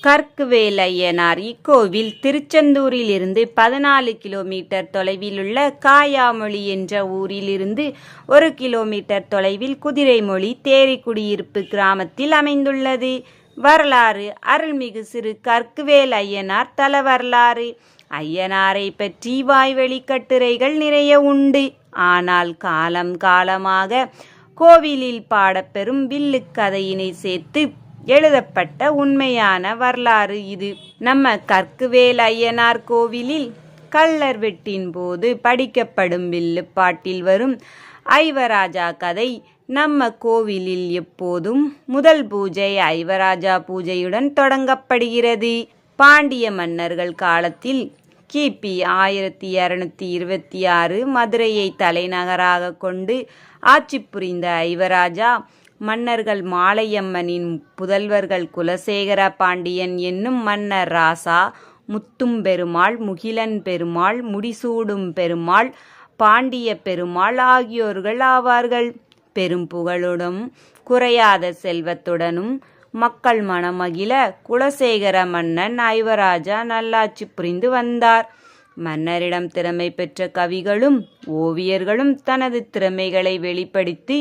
கற்குவேலையனார் இக்கோவில் திருச்செந்தூரிலிருந்து 14 கிலோமீட்டர் தொலைவிலுள்ள காயாமொழி என்ற ஊரிலிருந்து 1 கிலோமீட்டர் தொலைவில் குதிரைமொழி தேரிக்குடியிருப்பு கிராமத்தில் அமைந்துள்ளது. வரலாறு. அருள்மிகு சிறு கற்குவேல் ஐயனார் தல வரலாறு. ஐயனாரை பற்றி வாய்வழி கட்டுரைகள் நிறைய உண்டு. ஆனால் காலம் காலமாக கோவிலில் பாடப்பெறும் வில்லு கதையினை சேர்த்து எழுதப்பட்ட உண்மையான வரலாறு இது. நம்ம கற்குவேல் ஐயனார் கோவிலில் கள்ளர் வெட்டின் போது படிக்கப்படும் வில்லு பாட்டில் வரும் ஐவராஜா கதை நம்ம கோவிலில் எப்போதும் முதல் பூஜை ஐவராஜா பூஜையுடன் தொடங்கப்படுகிறது. பாண்டிய மன்னர்கள் காலத்தில் கிபி 1226 மதுரையை தலைநகராக கொண்டு ஆட்சி புரிந்த ஐவராஜா மன்னர்கள் மாலையம்மனின் புதல்வர்கள் குலசேகர பாண்டியன் என்னும் மன்னர் ராசா, முத்தும் பெருமாள், முகிலன் பெருமாள், முடிசூடும் பெருமாள், பாண்டிய பெருமாள் ஆகியோர்கள் ஆவார்கள். பெரும் புகழுடன் குறையாத செல்வத்துடனும் மக்கள் மனமகிழ குலசேகர மன்னன் ஐவராஜா நல்லாட்சி புரிந்து வந்தார். மன்னரிடம் திறமை பெற்ற கவிகளும் ஓவியர்களும் தனது திறமைகளை வெளிப்படுத்தி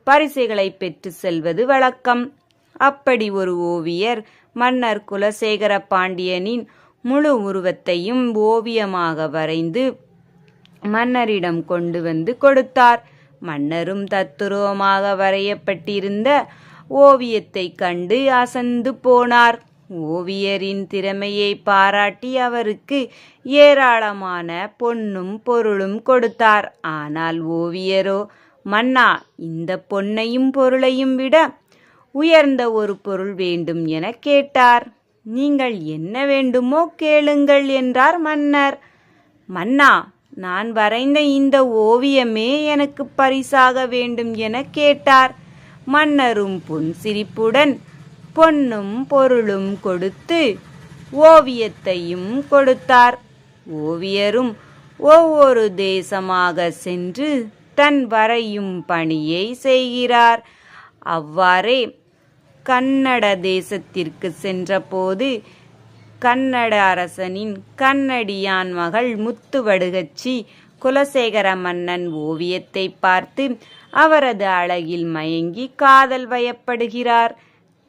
பரிசுகளை பெற்று செல்வது வழக்கம். அப்படி ஒரு ஓவியர் மன்னர் குலசேகர பாண்டியனின் முழு உருவத்தையும் ஓவியமாக வரைந்து மன்னரிடம் கொண்டு வந்து கொடுத்தார். மன்னரும் தத்துருவமாக வரையப்பட்டிருந்த ஓவியத்தை கண்டு அசந்து போனார். ஓவியரின் திறமையை பாராட்டி அவருக்கு ஏராளமான பொன்னும் பொருளும் கொடுத்தார். ஆனால் ஓவியரோ, மன்னா, இந்த பொன்னையும் பொருளையும் விட உயர்ந்த ஒரு பொருள் வேண்டும் என கேட்டார். நீங்கள் என்ன வேண்டுமோ கேளுங்கள் என்றார் மன்னர். மன்னா, நான் வரைந்த இந்த ஓவியமே எனக்கு பரிசாக வேண்டும் என கேட்டார். மன்னரும் புன்சிரிப்புடன் பொன்னும் பொருளும் கொடுத்து ஓவியத்தையும் கொடுத்தார். ஓவியரும் ஒவ்வொரு தேசமாக சென்று தன் வரையும் பணியை செய்கிறார். அவ்வாறே கன்னட தேசத்திற்கு சென்றபோது கன்னட அரசனின் கன்னடியான் மகள் முத்துவடுகச்சி குலசேகர மன்னன் ஓவியத்தை பார்த்து அவரது அழகில் மயங்கி காதல் வயப்படுகிறார்.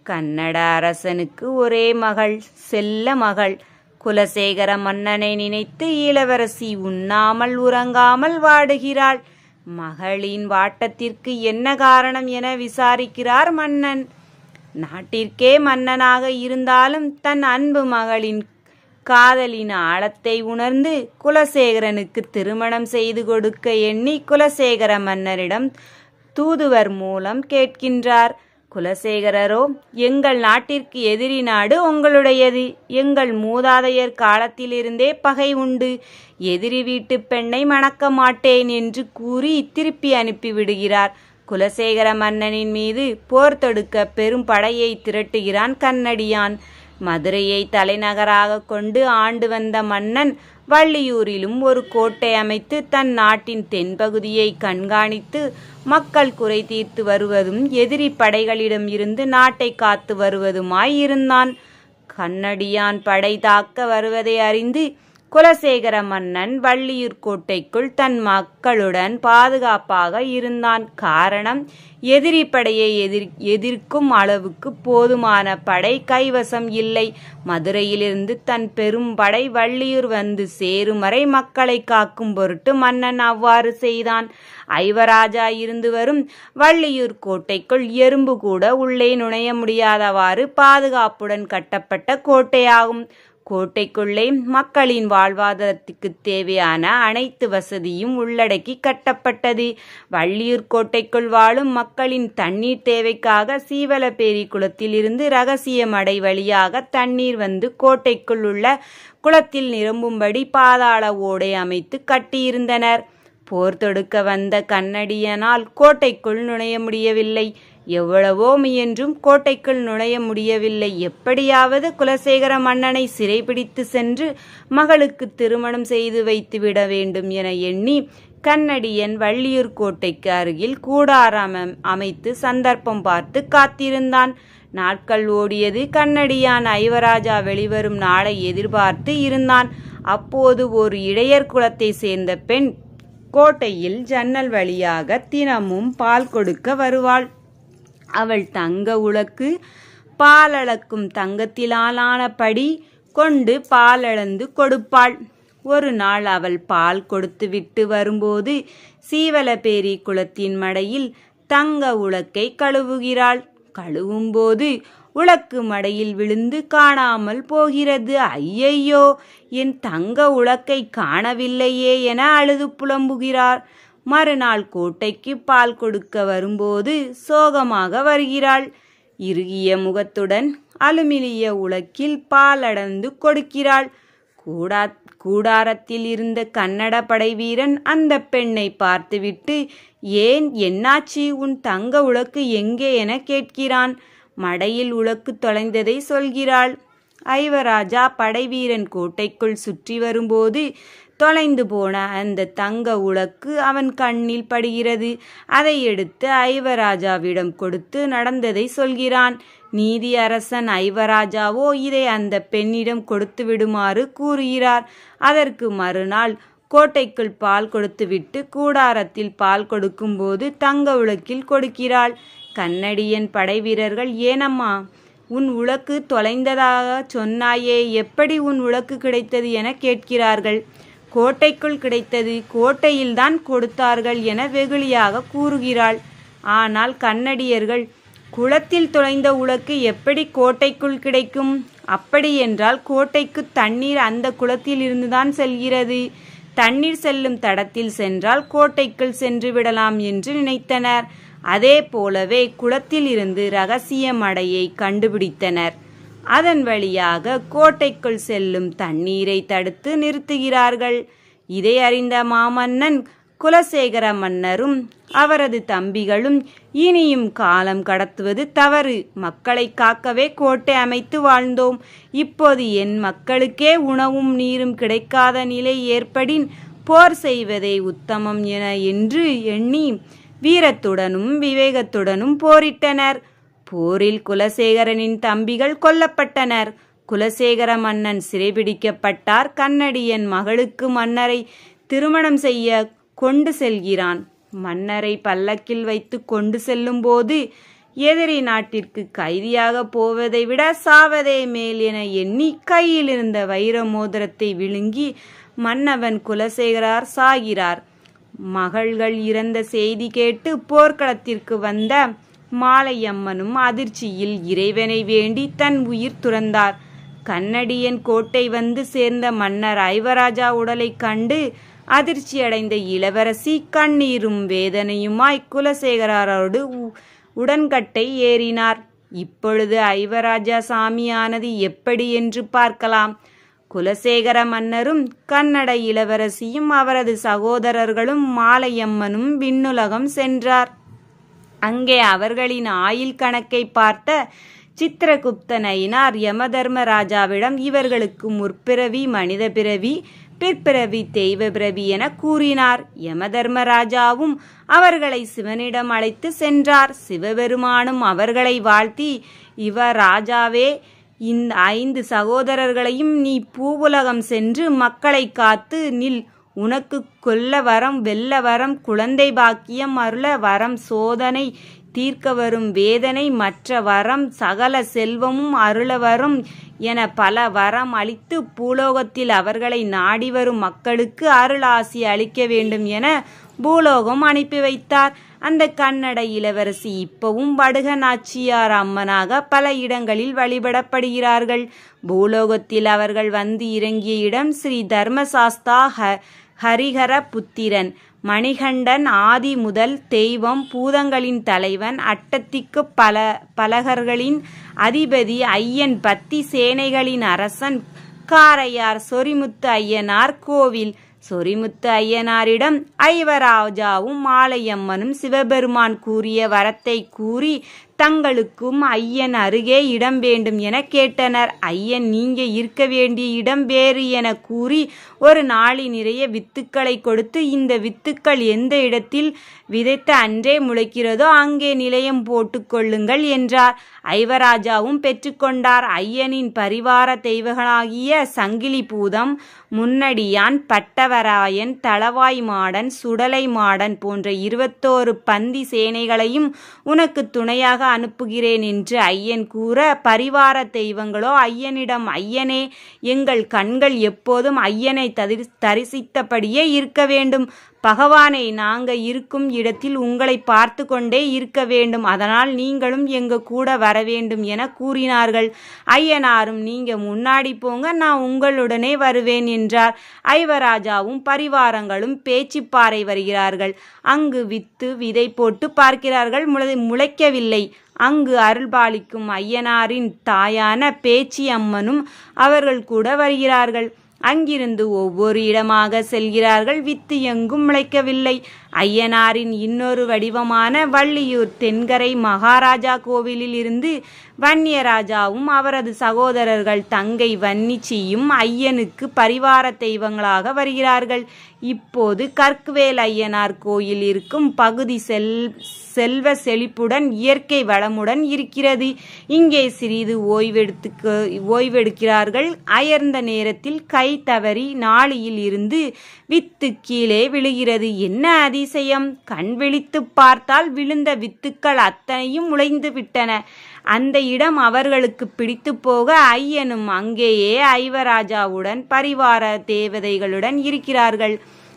கன்னட அரசனுக்கு ஒரே மகள், செல்ல மகள். குலசேகர மன்னனை நினைத்து இளவரசி உண்ணாமல் உறங்காமல் வாடுகிறாள். மகளின் வாட்டத்திற்கு என்ன காரணம் என விசாரிக்கிறார் மன்னன். நாட்டிற்கே மன்னனாக இருந்தாலும் தன் அன்பு மகளின் காதலின் ஆழத்தை உணர்ந்து குலசேகரனுக்கு திருமணம் செய்து கொடுக்க எண்ணி குலசேகர மன்னரிடம் தூதுவர் மூலம் கேட்கின்றார். குலசேகரரோ, எங்கள் நாட்டிற்கு எதிரி நாடு உங்களுடையது. எங்கள் மூதாதையர் காலத்திலிருந்தே பகை உண்டு. எதிரி வீட்டு பெண்ணை மணக்க மாட்டேன் என்று கூறி திருப்பி அனுப்பிவிடுகிறார். குலசேகர மன்னனின் மீது போர் தொடுக்க பெரும் படையை திரட்டுகிறான் கன்னடியான். மதுரையை தலைநகராக கொண்டு ஆண்டு வந்த மன்னன் வள்ளியூரிலும் ஒரு கோட்டை அமைத்து தன் நாட்டின் தென்பகுதியை கண்காணித்து மக்கள் குறை தீர்த்து வருவதும் எதிரி படைகளிடம் இருந்து நாட்டை காத்து வருவதுமாய் இருந்தான். கன்னடியான் படை தாக்க வருவதை அறிந்து குலசேகர மன்னன் வள்ளியூர் கோட்டைக்குள் தன் மக்களுடன் பாதுகாப்பாக இருந்தான். காரணம், எதிரி படையை எதிர்க்கும் அளவுக்கு போதுமான படை கைவசம் இல்லை. மதுரையிலிருந்து தன் பெரும் படை வள்ளியூர் வந்து சேரும் வரை மக்களை காக்கும் பொருட்டு மன்னன் அவ்வாறு செய்தான். ஐவராஜா இருந்து வரும் வள்ளியூர் கோட்டைக்குள் எறும்பு கூட உள்ளே நுழைய முடியாதவாறு பாதுகாப்புடன் கட்டப்பட்ட கோட்டையாகும். கோட்டைக்குள்ளே மக்களின் வாழ்வாதாரத்துக்கு தேவையான அனைத்து வசதியும் உள்ளடக்கி கட்டப்பட்டது. வள்ளியூர் கோட்டைக்குள் வாழும் மக்களின் தண்ணீர் தேவைக்காக சீவலப்பேரி குளத்தில் இருந்து ரகசிய மடை வழியாக தண்ணீர் வந்து கோட்டைக்குள் உள்ள குளத்தில் நிரம்பும்படி பாதாள ஓடை அமைத்து கட்டியிருந்தனர். போர் தொடுக்க வந்த கன்னடியனால் கோட்டைக்குள் நுழைய முடியவில்லை. எவ்வளவோ முயன்றும் கோட்டைக்குள் நுழைய முடியவில்லை. எப்படியாவது குலசேகர மன்னனை சிறைபிடித்து சென்று மகளுக்கு திருமணம் செய்து வைத்துவிட வேண்டும் என எண்ணி கன்னடியன் வள்ளியூர் கோட்டைக்கு அருகில் கூடாரம் அமைத்து சந்தர்ப்பம் பார்த்து காத்திருந்தான். நாட்கள் ஓடியது. கண்ணடியான் ஐவராஜா வெளிவரும் நாளை எதிர்பார்த்து இருந்தான். அப்போது ஒரு இடையர் குலத்தை சேர்ந்த பெண் கோட்டையில் ஜன்னல் வழியாக தினமும் பால் கொடுக்க வருவாள். அவள் தங்க உலக்கு பாலளக்கும் தங்கத்திலான படி கொண்டு பாலளந்து கொடுப்பாள். ஒரு நாள் அவள் பால் கொடுத்து விட்டு வரும்போது சீவலபேரி குளத்தின் மடையில் தங்க உலக்கை கழுவுகிறாள். கழுவும்போது உலக்கு மடையில் விழுந்து காணாமல் போகிறது. ஐயையோ, என் தங்க உலக்கை காணவில்லையே என அழுது புலம்புகிறார். மறுநாள் கோட்டைக்கு பால் கொடுக்க வரும்போது சோகமாக வருகிறாள். இறுகிய முகத்துடன் அலுமினிய உலக்கில் பாலடந்து கொடுக்கிறாள். கூடாரத்தில் இருந்த கன்னட படைவீரன் அந்த பெண்ணை பார்த்துவிட்டு, ஏன், என்னாச்சு, உன் தங்க உலக்கு எங்கே என கேட்கிறான். மடையில் உலக்கு தொலைந்ததை சொல்கிறாள். ஐவராஜா படைவீரன் கோட்டைக்குள் சுற்றி வரும்போது தொலைந்து போன அந்த தங்க உலக்கு அவன் கண்ணில் படுகிறது. அதை எடுத்து ஐவராஜாவிடம் கொடுத்து நடந்ததை சொல்கிறான். நீதி அரசன் ஐவராஜாவோ இதை அந்த பெண்ணிடம் கொடுத்து விடுமாறு கூறுகிறார். அதற்கு மறுநாள் கோட்டைக்குள் பால் கொடுத்துவிட்டு கூடாரத்தில் பால் கொடுக்கும்போது தங்க உலக்கில் கொடுக்கிறாள். கன்னடியன் படைவீரர்கள், ஏனம்மா, உன் உலக்கு தொலைந்ததாக சொன்னாயே, எப்படி உன் உலக்கு கிடைத்தது என கேட்கிறார்கள். கோட்டைக்குள் கிடைத்தது, கோட்டையில்தான் கொடுத்தார்கள் என வெகுளியாக கூறுகிறாள். ஆனால் கன்னடியர்கள், குளத்தில் தொலைந்த உலக்கு எப்படி கோட்டைக்குள் கிடைக்கும்? அப்படியென்றால் கோட்டைக்கு தண்ணீர் அந்த குளத்தில் இருந்துதான் செல்கிறது. தண்ணீர் செல்லும் தடத்தில் சென்றால் கோட்டைக்குள் சென்று விடலாம் என்று நினைத்தனர். அதே போலவே குளத்தில் இருந்து இரகசிய மடையை கண்டுபிடித்தனர். அதன் வழியாக கோட்டைக்குள் செல்லும் தண்ணீரை தடுத்து நிறுத்துகிறார்கள். இதை அறிந்த மாமன்னன் குலசேகர மன்னரும் அவரது தம்பிகளும், இனியும் காலம் கடத்துவது தவறு. மக்களை காக்கவே கோட்டை அமைத்து வாழ்ந்தோம். இப்போது என் மக்களுக்கே உணவும் நீரும் கிடைக்காத நிலை ஏற்படின் போர் செய்வதே உத்தமம் என்று எண்ணி வீரத்துடனும் விவேகத்துடனும் போரிட்டனர். போரில் குலசேகரனின் தம்பிகள் கொல்லப்பட்டனர். குலசேகர மன்னன் சிறைபிடிக்கப்பட்டார். கன்னடியன் மகளுக்கு மன்னரை திருமணம் செய்ய கொண்டு செல்கிறான். மன்னரை பல்லக்கில் வைத்து கொண்டு செல்லும் போது எதிரி நாட்டிற்கு கைதியாக போவதை விட சாவதே மேல் என எண்ணி கையில் இருந்த வைர மோதிரத்தை விழுங்கி மன்னவன் குலசேகரார் சாகிறார். மகள்கள் இறந்த செய்தி கேட்டு போர்க்களத்திற்கு வந்த மாலையம்மனும் அதிர்ச்சியில் இறைவனை வேண்டி தன் உயிர் துறந்தார். கன்னடியன் கோட்டை வந்து சேர்ந்த மன்னர் ஐவராஜா உடலை கண்டு அதிர்ச்சியடைந்த இளவரசி கண்ணீரும் வேதனையுமாய் குலசேகராரோடு உடன்கட்டை ஏறினார். இப்பொழுது ஐவராஜா சாமியானது எப்படி என்று பார்க்கலாம். குலசேகர மன்னரும் கன்னட இளவரசியும் அவரது சகோதரர்களும் மாலையம்மனும் விண்ணுலகம் சென்றார். அங்கே அவர்களின் ஆயுள் கணக்கை பார்த்த சித்திரகுப்த நயினார் யமதர்மராஜாவிடம் இவர்களுக்கு முற்பிறவி மனித பிறவி, பிற்பிறவி தெய்வ பிறவி என கூறினார். யமதர்மராஜாவும் அவர்களை சிவனிடம் அழைத்து சென்றார். சிவபெருமானும் அவர்களை வாழ்த்தி, இவர் ராஜாவே, இந்த 5 சகோதரர்களையும் நீ பூவுலகம் சென்று மக்களை காத்து நில். உனக்கு கொல்ல வரம், வெல்ல வரம், குழந்தை பாக்கியம் அருள வரம், சோதனை தீர்க்க வரும் வேதனை, மற்ற வரம், சகல செல்வமும் அருள வரும் என பல வரம் அளித்து பூலோகத்தில் அவர்களை நாடி வரும் மக்களுக்கு அருளாசி அளிக்க வேண்டும் என பூலோகம் அனுப்பி வைத்தார். அந்த கன்னட இளவரசி இப்பவும் வடுக நாச்சியார் அம்மனாக பல இடங்களில் வழிபடப்படுகிறார்கள். பூலோகத்தில் அவர்கள் வந்து இறங்கிய இடம் ஸ்ரீ தர்மசாஸ்தா ஹரிஹர புத்திரன், மணிகண்டன் ஆதி முதல் தெய்வம், பூதங்களின் தலைவன், அட்டத்திக்கு பலகர்களின் அதிபதி, ஐயன் பத்தி சேனைகளின் அரசன், காரையார் சொரிமுத்து ஐயனார் கோவில். சொரிமுத்து ஐயனாரிடம் ஐவராஜாவும் மாலையம்மனும் சிவபெருமான் கூறிய வரத்தை கூறி தங்களுக்கும் ஐயன் அருகே இடம் வேண்டும் என கேட்டனர். ஐயன் நீங்க இருக்க வேண்டிய இடம் வேறு என கூறி ஒரு நாளி நிறைய வித்துக்களை கொடுத்து, இந்த வித்துக்கள் எந்த இடத்தில் விதைத்த அன்றே முளைக்கிறதோ அங்கே நிலையம் போட்டு கொள்ளுங்கள் என்றார். ஐவராஜாவும் பெற்றுக்கொண்டார். ஐயனின் பரிவார தெய்வங்களாகிய சங்கிலி பூதம், முன்னடியான், பட்டவராயன், தளவாய் மாடன், சுடலை மாடன் போன்ற 21 பந்தி சேனைகளையும் உனக்கு துணையாக அனுப்புகிறேன் என்று ஐயன் கூற, பரிவார தெய்வங்களோ ஐயனிடம், ஐயனே, எங்கள் கண்கள் எப்போதும் ஐயனை தரிசித்தபடியே இருக்க வேண்டும். பகவானை, நாங்க இருக்கும் இடத்தில் உங்களை பார்த்து கொண்டே இருக்க வேண்டும். அதனால் நீங்களும் எங்க கூட வர வேண்டும் என கூறினார்கள். ஐயனாரும், நீங்க முன்னாடி போங்க, நான் உங்களுடனே வருவேன் என்றார். ஐவராஜாவும் பரிவாரங்களும் பேச்சிப்பாறை வருகிறார்கள். அங்கு விதை போட்டு பார்க்கிறார்கள், முளைக்கவில்லை. அங்கு அருள்பாலிக்கும் ஐயனாரின் தாயான பேச்சி அம்மனும் அவர்கள் கூட வருகிறார்கள். அங்கிருந்து ஒவ்வொரு இடமாக செல்கிறார்கள். வித்து எங்கும் முளைக்கவில்லை. ஐயனாரின் இன்னொரு வடிவமான வள்ளியூர் தென்கரை மகாராஜா கோவிலில் இருந்து வன்னியராஜாவும் அவரது சகோதரர்கள் தங்கை வன்னிச்சியும் ஐயனுக்கு பரிவார தெய்வங்களாக வருகிறார்கள். இப்போது கற்குவேல் ஐயனார் கோயில் இருக்கும் பகுதி செல்வ செழிப்புடன் இயற்கை வளமுடன் இருக்கிறது. இங்கே சிறிது ஓய்வெடுக்கிறார்கள். அயர்ந்த நேரத்தில் கை தவறி நாளியில் இருந்து வித்து கீழே விழுகிறது. என்ன அதிசயம்! கண் விழித்து பார்த்தால் விழுந்த வித்துக்கள் அத்தனையும் முளைந்து விட்டன. அந்த இடம் அவர்களுக்கு பிடித்து போக ஐயனும் அங்கேயே ஐவராஜாவுடன் பரிவார தேவதைகளுடன் இருக்கிறார்கள்.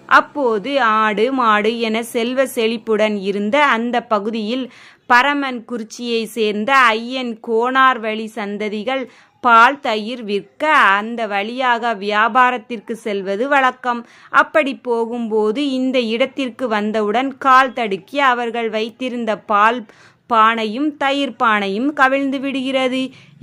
அப்போது ஆடு மாடு என செல்வ செழிப்புடன் இருந்த அந்த பகுதியில் பரமன் குறிச்சியை சேர்ந்த ஐயன் கோனார் வழி சந்ததிகள் பால் தயிர் விற்க அந்த வழியாக வியாபாரத்திற்கு செல்வது வழக்கம். அப்படி போகும்போது இந்த இடத்திற்கு வந்தவுடன் கால் தடுக்கி அவர்கள் வைத்திருந்த பால் பானையும் தயிர் பானையும் கவிழ்ந்து விடுகிறது.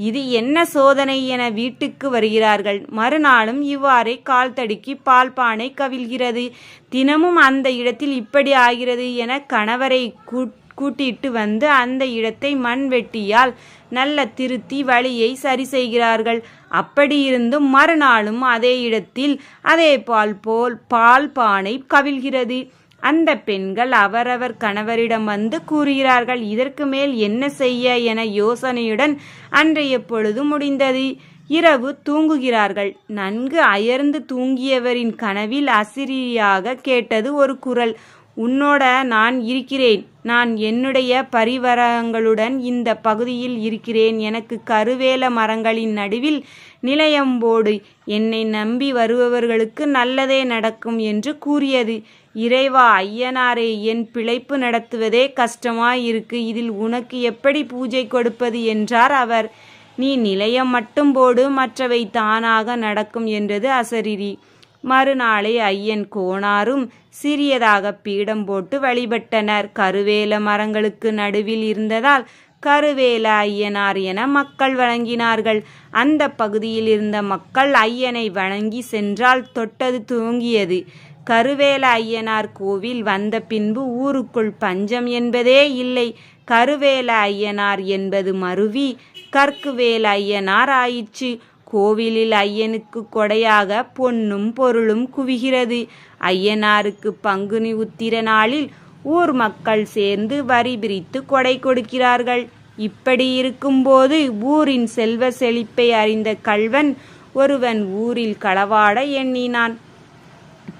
இது என்ன சோதனை என வீட்டுக்கு வருகிறார்கள். மறுநாளும் இவ்வாறே கால் தடுக்கி பால் பானை கவிழ்கிறது. தினமும் அந்த இடத்தில் இப்படி ஆகிறது என கணவரை கூட்டிட்டு வந்து அந்த இடத்தை மண் வெட்டியால் நல்ல திருத்தி வழியை சரி செய்கிறார்கள். அப்படியிருந்தும் மறுநாளும் அதே இடத்தில் அதே பால் பானை கவிழ்கிறது. அந்த பெண்கள் அவரவர் கணவரிடம் வந்து கூறுகிறார்கள். இதற்கு மேல் என்ன செய்ய என யோசனையுடன் அன்றைய பொழுது முடிந்தது. இரவு தூங்குகிறார்கள். நன்கு அயர்ந்து தூங்கியவரின் கனவில் அசிரியாக கேட்டது ஒரு குரல். உன்னோட நான் இருக்கிறேன். நான் என்னுடைய பரிவாரங்களுடன் இந்த பகுதியில் இருக்கிறேன். எனக்கு கருவேல மரங்களின் நடுவில் நிலையம்போடு. என்னை நம்பி வருபவர்களுக்கு நல்லதே நடக்கும் என்று கூறியது. இறைவா, ஐயனாரே, என் பிழைப்பு நடத்துவதே கஷ்டமாயிருக்கு. இதில் உனக்கு எப்படி பூஜை கொடுப்பது என்றார் அவர். நீ நிலையம் மட்டும் போடு, மற்றவை தானாக நடக்கும் என்றது அசரீரி. மறுநாளே ஐயன் கோனாரும் சிறியதாக பீடம் போட்டு வழிபட்டனர். கருவேல மரங்களுக்கு நடுவில் இருந்ததால் கருவேல ஐயனார் என மக்கள் வழங்கினார்கள். அந்த பகுதியில் இருந்த மக்கள் ஐயனை வணங்கி சென்றால் தொட்டது துவங்கியது. கருவேல ஐயனார் கோவில் வந்த பின்பு ஊருக்குள் பஞ்சம் என்பதே இல்லை. கருவேல ஐயனார் என்பது மருவி கற்குவேல் ஐயனார் ஆயிற்று. கோவிலில் ஐயனுக்கு கொடையாக பொன்னும் பொருளும் குவிகிறது. ஐயனாருக்கு பங்குனி உத்திர நாளில் ஊர் மக்கள் சேர்ந்து வரி பிரித்து கொடை கொடுக்கிறார்கள். இப்படி இருக்கும்போது ஊரின் செல்வ செழிப்பை அறிந்த கள்வன் ஒருவன் ஊரில் களவாட எண்ணினான்.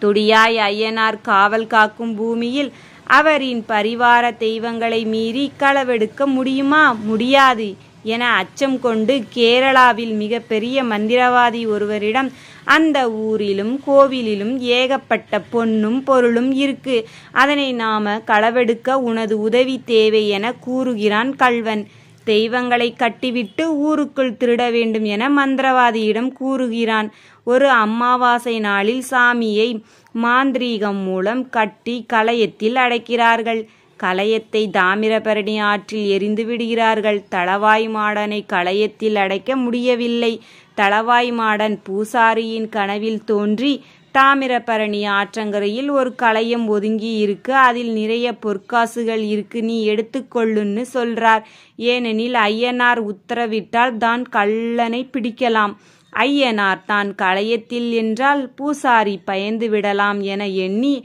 துடியாய் ஐயனார் காவல் காக்கும் பூமியில் அவரின் பரிவார தெய்வங்களை மீறி களவெடுக்க முடியுமா? முடியாது என அச்சம் கொண்டு கேரளாவில் மிக பெரிய மந்திரவாதி ஒருவரிடம், அந்த ஊரிலும் கோவிலிலும் ஏகப்பட்ட பொன்னும் பொருளும் இருக்கு, அதனை நாம களவெடுக்க உனது உதவி தேவை என கூறுகிறான் கள்வன். தெய்வங்களை கட்டிவிட்டு ஊருக்குள் திருட வேண்டும் என மந்திரவாதியிடம் கூறுகிறான். ஒரு அமாவாசை நாளில் சாமியை மாந்திரீகம் மூலம் கட்டி கலயத்தில் அடைக்கிறார்கள். கலயத்தை தாமிரபரணி ஆற்றில் எரிந்து விடுகிறார்கள். தளவாய் மாடனை கலயத்தில் அடைக்க முடியவில்லை. தளவாய் மாடன் பூசாரியின் கனவில் தோன்றி தாமிரபரணி ஆற்றங்கரையில் ஒரு கலயம் ஒதுங்கி இருக்கு, அதில் நிறைய பொற்காசுகள் இருக்கு, நீ எடுத்துக்கொள்ளுன்னு சொல்றார். ஏனெனில் ஐயனார் உத்தரவிட்டால் தான் கள்ளனை பிடிக்கலாம். ஐயனார் தான் கலயத்தில் என்றால் பூசாரி பயந்து விடலாம் என எண்ணி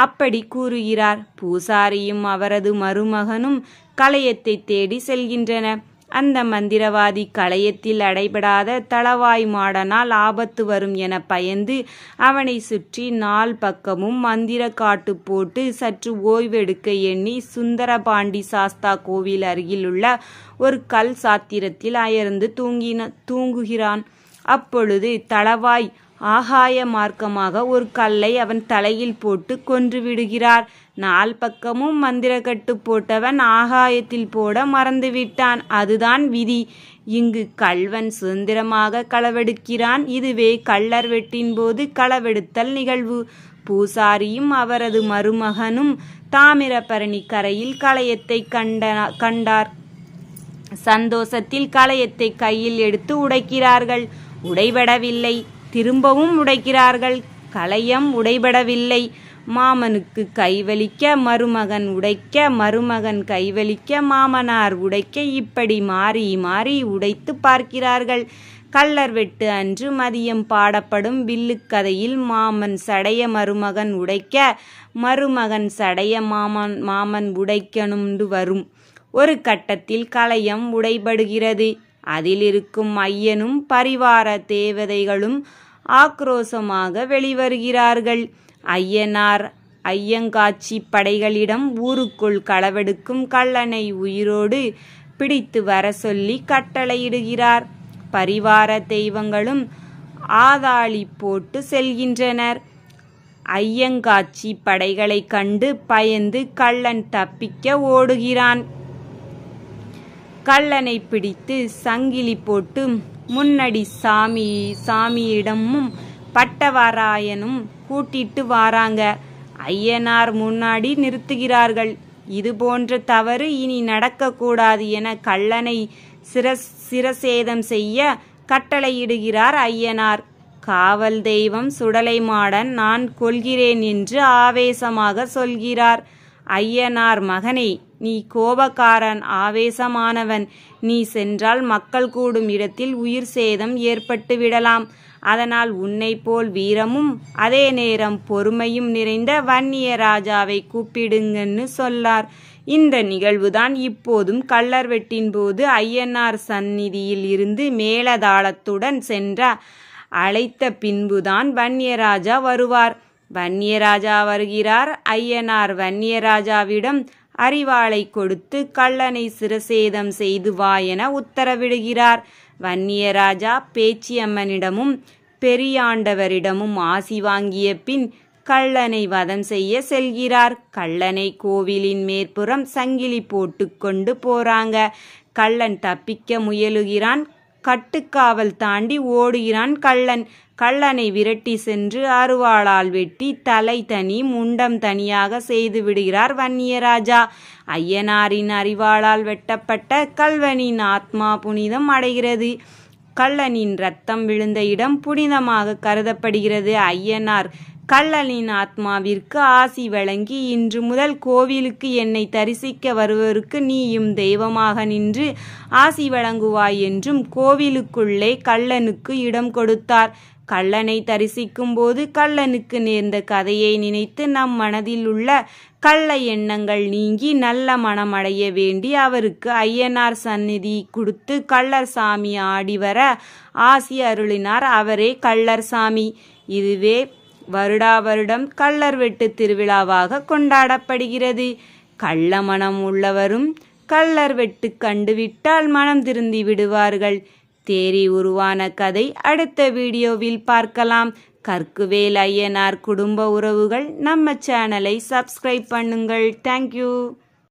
அப்படி கூறுகிறார். பூசாரியும் அவரது மருமகனும் கலயத்தை தேடி செல்கின்றனர். அந்த மந்திரவாதி கலயத்தில் அடைபடாத தளவாய் மாடனால் ஆபத்து வரும் என பயந்து அவனை சுற்றி 4 பக்கமும் மந்திர காட்டு போட்டு சற்று ஓய்வெடுக்க எண்ணி சுந்தரபாண்டி சாஸ்தா கோவில் அருகிலுள்ள ஒரு கல் சாத்திரத்தில் அயர்ந்து தூங்குகிறான். அப்பொழுது தளவாய் ஆகாய மார்க்கமாக ஒரு கல்லை அவன் தலையில் போட்டு கொன்று விடுகிறார். 4 பக்கமும் மந்திரக்கட்டு போட்டவன் ஆகாயத்தில் போட மறந்துவிட்டான். அதுதான் விதி. இங்கு கள்வன் சுதந்திரமாக களவெடுக்கிறான். இதுவே கள்ளர் வெட்டின் போது களவெடுத்தல் நிகழ்வு. பூசாரியும் அவரது மருமகனும் தாமிரபரணி கரையில் கலயத்தை கண்டார். சந்தோஷத்தில் கலயத்தை கையில் எடுத்து உடைக்கிறார்கள். உடைபடவில்லை. திரும்பவும் உடைக்கிறார்கள். கலயம் உடைபடவில்லை. மாமனுக்கு கைவலிக்க மருமகன் உடைக்க, மருமகன் கைவலிக்க மாமனார் உடைக்க, இப்படி மாறி மாறி உடைத்து பார்க்கிறார்கள். கள்ளர் வெட்டு அன்று மதியம் பாடப்படும் வில்லுக்கதையில் மாமன் சடைய மருமகன் உடைக்க, மருமகன் சடைய மாமன் உடைக்கணும்னு வரும். ஒரு கட்டத்தில் கலயம் உடைபடுகிறது. அதில் இருக்கும் ஐயனும் பரிவார தேவதைகளும் ஆக்ரோசமாக வெளிவருகிறார்கள். ஐயனார் ஐயங்காட்சி படைகளிடம் ஊருக்குள் களவெடுக்கும் கள்ளனை உயிரோடு பிடித்து வர சொல்லி கட்டளையிடுகிறார். பரிவார தெய்வங்களும் ஆதாளி போட்டு செல்கின்றனர். ஐயங்காட்சி படைகளை கண்டு பயந்து கள்ளன் தப்பிக்க ஓடுகிறான். கள்ளனை பிடித்து சங்கிலி போட்டு முன்னடி சாமியிடமும் பட்டவராயனும் கூட்டிட்டு வாராங்க. ஐயனார் முன்னாடி நிறுத்துகிறார்கள். இது போன்ற தவறு இனி நடக்கக்கூடாது என கள்ளனை சிரசேதம் செய்ய கட்டளையிடுகிறார் ஐயனார். காவல் தெய்வம் சுடலை மாடன் நான் கொல்கிறேன் என்று ஆவேசமாக சொல்கிறார். ஐயனார், மகனே, நீ கோபக்காரன், ஆவேசமானவன். நீ சென்றால் மக்கள் கூடும் இடத்தில் உயிர் சேதம் ஏற்பட்டு விடலாம். அதனால் உன்னை போல் வீரமும் அதே நேரம் பொறுமையும் நிறைந்த வன்னியராஜாவை கூப்பிடுங்கன்னு சொல்லார். இந்த நிகழ்வுதான் இப்போதும் கள்ளர் வெட்டின் போது ஐயனார் சந்நிதியில் இருந்து மேலதாளத்துடன் சென்ற அழைத்த பின்புதான் வன்னியராஜா வருவார். வன்னியராஜா வருகிறார். ஐயனார் வன்னியராஜாவிடம் அரிவாளை கொடுத்து கள்ளனை சிரசேதம் செய்து வா என உத்தரவிடுகிறார். வன்னியராஜா பேச்சியம்மனிடமும் பெரியாண்டவரிடமும் ஆசி வாங்கிய பின் கள்ளனை வதம் செய்ய செல்கிறார். கள்ளனை கோவிலின் மேற்புறம் சங்கிலி போட்டு கொண்டு போறாங்க. கள்ளன் தப்பிக்க முயலுகிறான். கட்டுக்காவல் தாண்டி ஓடுகிறான் கள்ளன். கள்ளனை விரட்டி சென்று அருவாளால் வெட்டி தலை தனி முண்டம் தனியாக செய்து விடுகிறார் வன்னியராஜா. ஐயனாரின் அரிவாளால் வெட்டப்பட்ட கள்வனின் ஆத்மா புனிதம் அடைகிறது. கள்ளனின் இரத்தம் விழுந்த இடம் புனிதமாக கருதப்படுகிறது. ஐயனார் கள்ளனின் ஆத்மாவிற்கு ஆசி வழங்கி, இன்று முதல் கோவிலுக்கு என்னை தரிசிக்க வருவருக்கு நீயும் தெய்வமாக நின்று ஆசி வழங்குவாய் என்றும் கோவிலுக்குள்ளே கள்ளனுக்கு இடம் கொடுத்தார். கள்ளனை தரிசிக்கும் போது கள்ளனுக்கு நேர்ந்த கதையை நினைத்து நம் மனதில் உள்ள கள்ள எண்ணங்கள் நீங்கி நல்ல மனமடைய வேண்டி அவருக்கு ஐயனார் சந்நிதி கொடுத்து கள்ளர் சாமி ஆடி வர ஆசி அருளினார். அவரே கள்ளர் சாமி. இதுவே வருடா வருடம் கள்ளர் வெட்டு திருவிழாவாக கொண்டாடப்படுகிறது. கள்ள மனம் உள்ளவரும் கள்ளர் வெட்டு கண்டுவிட்டால் மனம் திருந்தி விடுவார்கள். தேறி உருவான கதை அடுத்த வீடியோவில் பார்க்கலாம். கற்குவேல் ஐயனார் குடும்ப உறவுகள் நம்ம சேனலை சப்ஸ்கிரைப் பண்ணுங்கள். தேங்க்யூ.